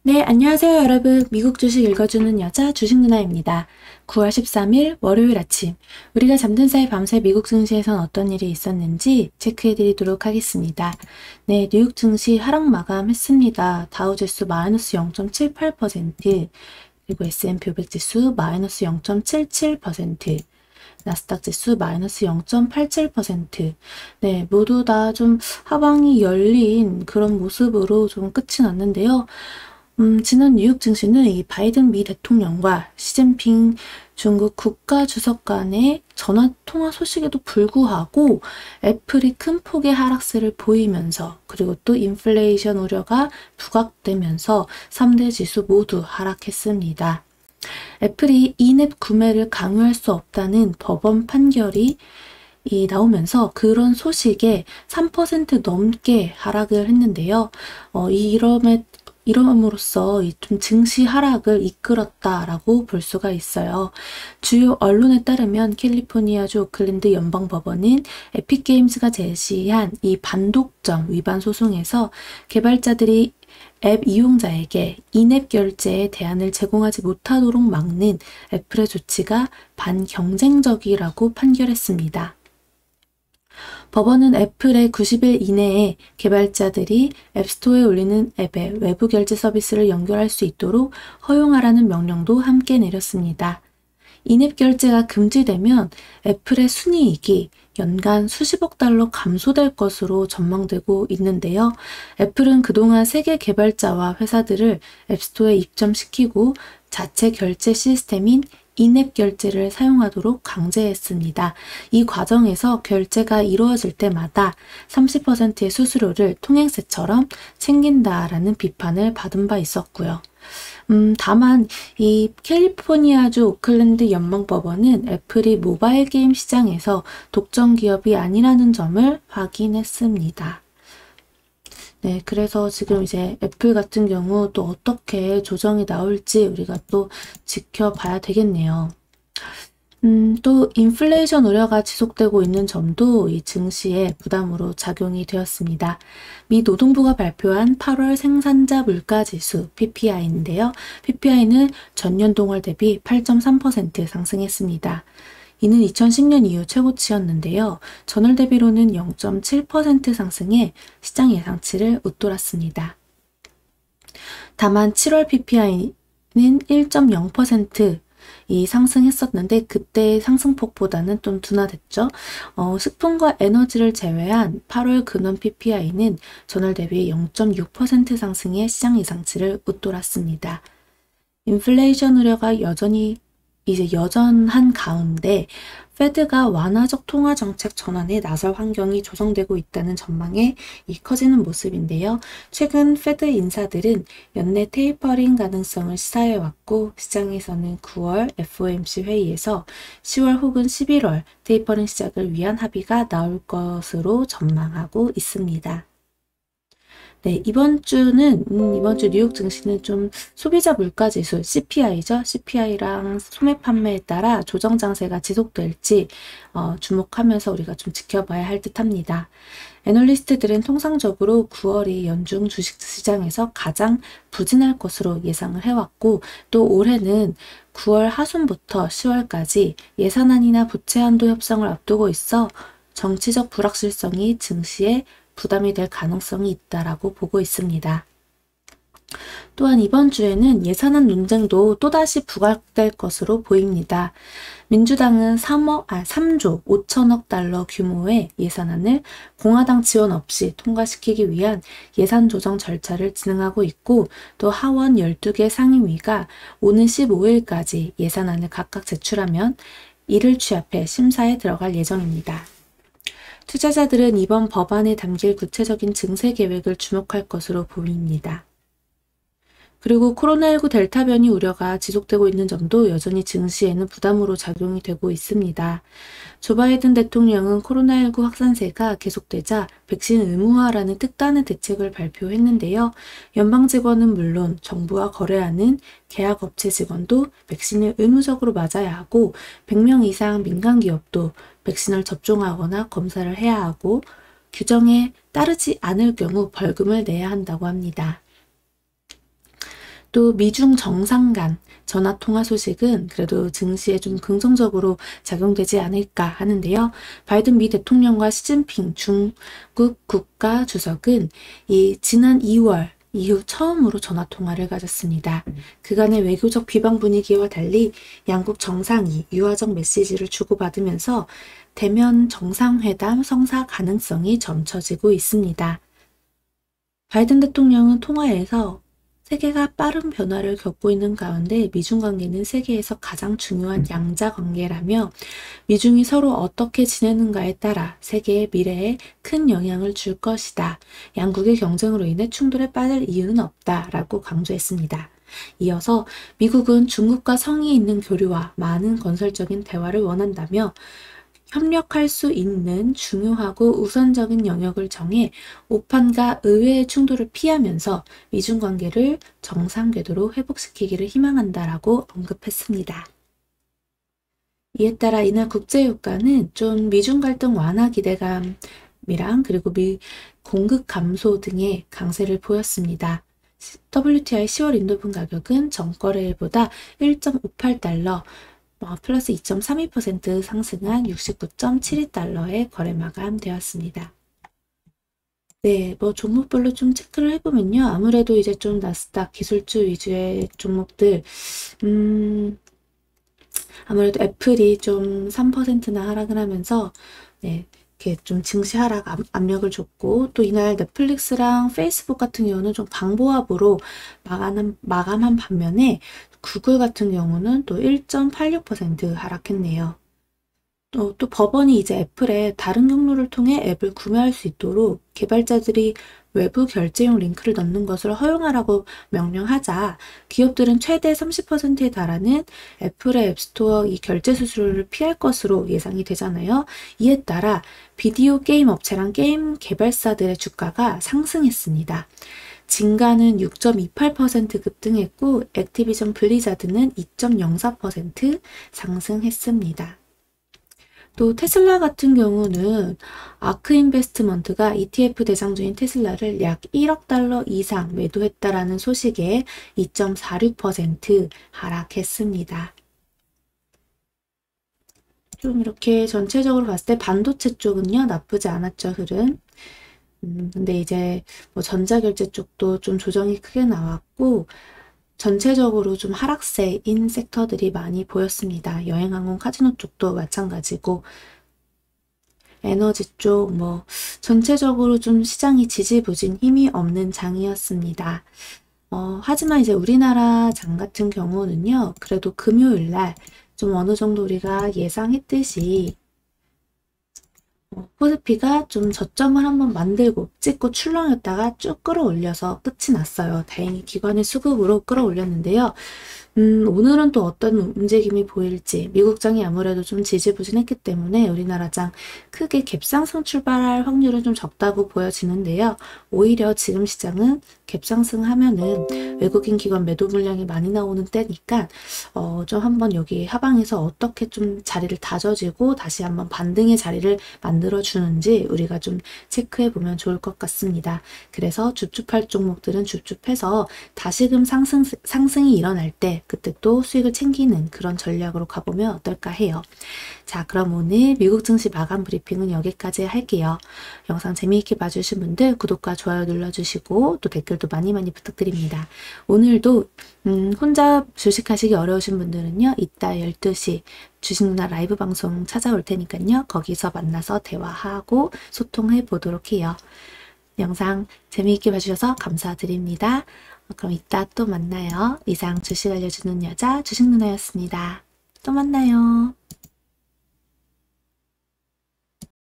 네, 안녕하세요, 여러분. 미국 주식 읽어주는 여자 주식 누나입니다. 9월 13일 월요일 아침, 우리가 잠든 사이 밤새 미국 증시에선 어떤 일이 있었는지 체크해드리도록 하겠습니다. 네, 뉴욕 증시 하락 마감했습니다. 다우지수 마이너스 0.78%, 그리고 S&P 500 지수 마이너스 0.77%, 나스닥 지수 마이너스 0.87%. 네, 모두 다 좀 하방이 열린 그런 모습으로 좀 끝이 났는데요. 지난 뉴욕 증시는 이 바이든 미 대통령과 시진핑 중국 국가주석 간의 전화통화 소식에도 불구하고 애플이 큰 폭의 하락세를 보이면서, 그리고 또 인플레이션 우려가 부각되면서 3대 지수 모두 하락했습니다. 애플이 이넷 구매를 강요할 수 없다는 법원 판결이 나오면서 그런 소식에 3% 넘게 하락을 했는데요. 이럼으로써 좀 증시 하락을 이끌었다라고 볼 수가 있어요. 주요 언론에 따르면 캘리포니아주 오클랜드 연방법원은 에픽게임즈가 제시한 이 반독점 위반 소송에서 개발자들이 앱 이용자에게 인앱 결제에 대안을 제공하지 못하도록 막는 애플의 조치가 반경쟁적이라고 판결했습니다. 법원은 애플의 90일 이내에 개발자들이 앱스토어에 올리는 앱의 외부 결제 서비스를 연결할 수 있도록 허용하라는 명령도 함께 내렸습니다. 인앱 결제가 금지되면 애플의 순이익이 연간 수십억 달러 감소될 것으로 전망되고 있는데요. 애플은 그동안 세계 개발자와 회사들을 앱스토어에 입점시키고 자체 결제 시스템인 인앱 결제를 사용하도록 강제했습니다. 이 과정에서 결제가 이루어질 때마다 30%의 수수료를 통행세처럼 챙긴다라는 비판을 받은 바 있었고요. 다만 이 캘리포니아주 오클랜드 연방법원은 애플이 모바일 게임 시장에서 독점 기업이 아니라는 점을 확인했습니다. 네, 그래서 지금 이제 애플 같은 경우 또 어떻게 조정이 나올지 우리가 또 지켜봐야 되겠네요. 또 인플레이션 우려가 지속되고 있는 점도 이 증시에 부담으로 작용이 되었습니다. 미 노동부가 발표한 8월 생산자 물가지수 PPI인데요. PPI는 전년 동월 대비 8.3% 상승했습니다. 이는 2010년 이후 최고치였는데요. 전월 대비로는 0.7% 상승해 시장 예상치를 웃돌았습니다. 다만 7월 PPI는 1.0% 상승했었는데 그때의 상승폭보다는 좀 둔화됐죠. 식품과 에너지를 제외한 8월 근원 PPI는 전월 대비 0.6% 상승해 시장 예상치를 웃돌았습니다. 인플레이션 우려가 여전한 가운데 페드가 완화적 통화 정책 전환에 나설 환경이 조성되고 있다는 전망에 커지는 모습인데요. 최근 페드 인사들은 연내 테이퍼링 가능성을 시사해왔고 시장에서는 9월 FOMC 회의에서 10월 혹은 11월 테이퍼링 시작을 위한 합의가 나올 것으로 전망하고 있습니다. 네, 이번 주 뉴욕 증시는 좀 소비자 물가지수 CPI죠. CPI랑 소매 판매에 따라 조정 장세가 지속될지 주목하면서 우리가 좀 지켜봐야 할 듯합니다. 애널리스트들은 통상적으로 9월이 연중 주식시장에서 가장 부진할 것으로 예상을 해왔고 또 올해는 9월 하순부터 10월까지 예산안이나 부채 한도 협상을 앞두고 있어 정치적 불확실성이 증시에 부담이 될 가능성이 있다라고 보고 있습니다. 또한 이번 주에는 예산안 논쟁도 또다시 부각될 것으로 보입니다. 민주당은 3조 5천억 달러 규모의 예산안을 공화당 지원 없이 통과시키기 위한 예산 조정 절차를 진행하고 있고 또 하원 12개 상임위가 오는 15일까지 예산안을 각각 제출하면 이를 취합해 심사에 들어갈 예정입니다. 투자자들은 이번 법안에 담길 구체적인 증세 계획을 주목할 것으로 보입니다. 그리고 코로나19 델타 변이 우려가 지속되고 있는 점도 여전히 증시에는 부담으로 작용이 되고 있습니다. 조 바이든 대통령은 코로나19 확산세가 계속되자 백신 의무화라는 특단의 대책을 발표했는데요. 연방 직원은 물론 정부와 거래하는 계약업체 직원도 백신을 의무적으로 맞아야 하고 100명 이상 민간 기업도 백신을 접종하거나 검사를 해야 하고 규정에 따르지 않을 경우 벌금을 내야 한다고 합니다. 또 미중 정상 간 전화 통화 소식은 그래도 증시에 좀 긍정적으로 작용되지 않을까 하는데요. 바이든 미 대통령과 시진핑 중국 국가 주석은 이 지난 2월 이후 처음으로 전화 통화를 가졌습니다. 그간의 외교적 비방 분위기와 달리 양국 정상이 유화적 메시지를 주고받으면서 대면 정상회담 성사 가능성이 점쳐지고 있습니다. 바이든 대통령은 통화에서 세계가 빠른 변화를 겪고 있는 가운데 미중 관계는 세계에서 가장 중요한 양자 관계라며 미중이 서로 어떻게 지내는가에 따라 세계의 미래에 큰 영향을 줄 것이다. 양국의 경쟁으로 인해 충돌에 빠질 이유는 없다라고 강조했습니다. 이어서 미국은 중국과 성의 있는 교류와 많은 건설적인 대화를 원한다며 협력할 수 있는 중요하고 우선적인 영역을 정해 오판과 의회의 충돌을 피하면서 미중 관계를 정상 궤도로 회복시키기를 희망한다라고 언급했습니다. 이에 따라 이날 국제유가는 좀 미중 갈등 완화 기대감이랑 그리고 공급 감소 등의 강세를 보였습니다. WTI 10월 인도분 가격은 전거래일보다 1.58달러 플러스 2.32% 상승한 69.72달러에 거래 마감되었습니다. 네, 종목별로 좀 체크를 해보면요. 아무래도 이제 좀 나스닥 기술주 위주의 종목들, 아무래도 애플이 좀 3%나 하락을 하면서, 네, 이렇게 좀 증시 하락 압력을 줬고, 또 이날 넷플릭스랑 페이스북 같은 경우는 좀 강보합으로 마감한 반면에, 구글 같은 경우는 또 1.86% 하락했네요. 또 법원이 이제 애플에 다른 경로를 통해 앱을 구매할 수 있도록 개발자들이 외부 결제용 링크를 넣는 것을 허용하라고 명령하자 기업들은 최대 30%에 달하는 애플의 앱스토어 이 결제 수수료를 피할 것으로 예상이 되잖아요. 이에 따라 비디오 게임 업체랑 게임 개발사들의 주가가 상승했습니다. 진가는 6.28% 급등했고 액티비전 블리자드는 2.04% 상승했습니다. 또 테슬라 같은 경우는 아크 인베스트먼트가 ETF 대장주인 테슬라를 약 1억 달러 이상 매도했다라는 소식에 2.46% 하락했습니다. 좀 이렇게 전체적으로 봤을 때 반도체 쪽은요, 나쁘지 않았죠, 흐름. 근데 이제 전자결제 쪽도 좀 조정이 크게 나왔고, 전체적으로 좀 하락세인 섹터들이 많이 보였습니다. 여행항공 카지노 쪽도 마찬가지고, 에너지 쪽, 전체적으로 좀 시장이 지지부진 힘이 없는 장이었습니다. 하지만 이제 우리나라 장 같은 경우는요, 그래도 금요일 날 좀 어느 정도 우리가 예상했듯이 코스피가 좀 저점을 한번 만들고 찍고 출렁였다가 쭉 끌어올려서 끝이 났어요. 다행히 기관의 수급으로 끌어올렸는데요. 오늘은 또 어떤 움직임이 보일지 미국장이 아무래도 좀 지지부진했기 때문에 우리나라 장 크게 갭상승 출발할 확률은 좀 적다고 보여지는데요. 오히려 지금 시장은 갭상승하면은 외국인 기관 매도 물량이 많이 나오는 때니까 좀 한번 여기 하방에서 어떻게 좀 자리를 다져지고 다시 한번 반등의 자리를 만들어 주는지 우리가 좀 체크해 보면 좋을 것 같습니다. 그래서 줍줍할 종목들은 줍줍해서 다시금 상승이 일어날 때 그때 또 수익을 챙기는 그런 전략으로 가보면 어떨까 해요. 자, 그럼 오늘 미국 증시 마감 브리핑은 여기까지 할게요. 영상 재미있게 봐주신 분들 구독과 좋아요 눌러주시고 또 댓글도 많이 부탁드립니다. 오늘도 혼자 주식하시기 어려우신 분들은요. 이따 12시 주식누나 라이브 방송 찾아올 테니까요. 거기서 만나서 대화하고 소통해 보도록 해요. 영상 재미있게 봐주셔서 감사드립니다. 그럼 이따 또 만나요. 이상 주식 알려주는 여자 주식누나였습니다. 또 만나요.